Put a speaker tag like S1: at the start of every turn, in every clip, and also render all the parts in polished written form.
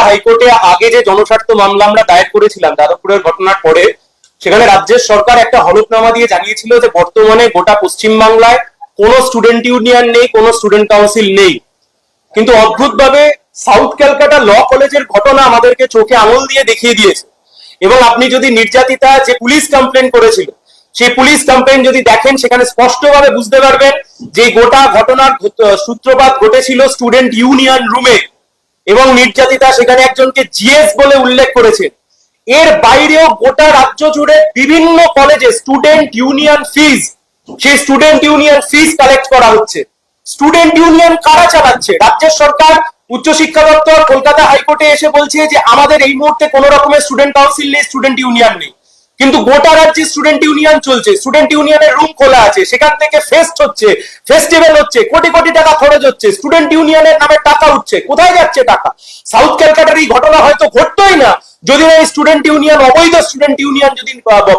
S1: হাইকোর্টে আগে যে জনস্বার্থ মামলা আমরা দায়ের করেছিলাম যাদবপুরের ঘটনার পরে, সেখানে রাজ্যের সরকার একটা হলফনামা দিয়ে জানিয়েছিল যে বর্তমানে গোটা পশ্চিমবাংলায় কোনো স্টুডেন্ট ইউনিয়ন নেই, কোনো স্টুডেন্ট কাউন্সিল নেই। কিন্তু অদ্ভুতভাবে সাউথ ক্যালকাটা ল কলেজের ঘটনা আমাদেরকে চোখে আঙুল দিয়ে দেখিয়ে দিয়েছে। এবং আপনি যদি নির্যাতিতা যে পুলিশ কমপ্লেন করেছিল সেই পুলিশ কমপ্লেন যদি দেখেন, সেখানে স্পষ্টভাবে বুঝতে পারবেন যে গোটা ঘটনার সূত্রপাত ঘটেছিল স্টুডেন্ট ইউনিয়ন রুমে, এবং নির্যাতিতা সেখানে একজনকে জিএস বলে উল্লেখ করেছে। এর বাইরেও গোটা রাজ্য জুড়ে বিভিন্ন কলেজে স্টুডেন্ট ইউনিয়ন ফিজ, সেই স্টুডেন্ট ইউনিয়ন ফিজ কালেক্ট করা হচ্ছে। স্টুডেন্ট ইউনিয়ন কারা চালাচ্ছে? রাজ্যের সরকার, উচ্চশিক্ষা দপ্তর কলকাতা হাইকোর্টে এসে বলছে যে আমাদের এই মুহূর্তে কোন রকমের স্টুডেন্ট কাউন্সিল নেই, স্টুডেন্ট ইউনিয়ন নেই। কিন্তু গোটা রাজ্যে স্টুডেন্ট ইউনিয়ন চলছে, স্টুডেন্ট ইউনিয়নের রুম খোলা আছে, সেখান থেকে ফেস্ট হচ্ছে, ফেস্টিভ্যাল হচ্ছে, কোটি কোটি টাকা খরচ হচ্ছে, স্টুডেন্ট ইউনিয়নের নামে টাকা উঠছে। কোথায় যাচ্ছে টাকা? সাউথ ক্যালকাটার এই ঘটনা হয়তো ঘটতোই না যদি এই স্টুডেন্ট ইউনিয়ন, অবৈধ স্টুডেন্ট ইউনিয়ন যদি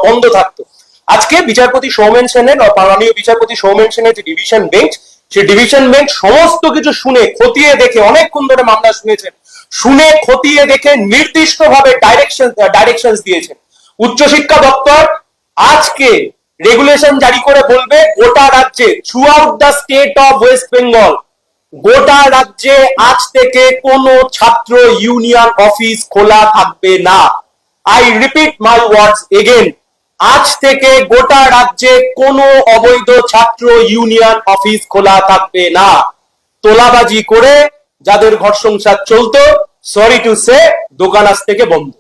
S1: বন্ধ থাকতো। আজকে বিচারপতি সৌমেন সেনের, মাননীয় বিচারপতি সৌমেন সেনের যে ডিভিশন বেঞ্চ, সেই ডিভিশন বেঞ্চ সমস্ত কিছু শুনে খতিয়ে দেখে, অনেকক্ষণ ধরে মামলা শুনেছেন, শুনে খতিয়ে দেখে নির্দিষ্টভাবে ডাইরেকশন দিয়েছেন। উচ্চশিক্ষা দপ্তর আজকে রেগুলেশন জারি করে বলবে গোটা রাজ্যে, through out the state of West Bengal, গোটা রাজ্যে আজ থেকে কোনো ছাত্র ইউনিয়ন অফিস খোলা থাকবে না। I repeat my words again, আজ থেকে গোটা রাজ্যে কোনো অবৈধ ছাত্র ইউনিয়ন অফিস খোলা থাকবে না। তোলাবাজি করে যাদের ঘর সংসার চলতো, সরি টু সে, দোকান আজ থেকে বন্ধ।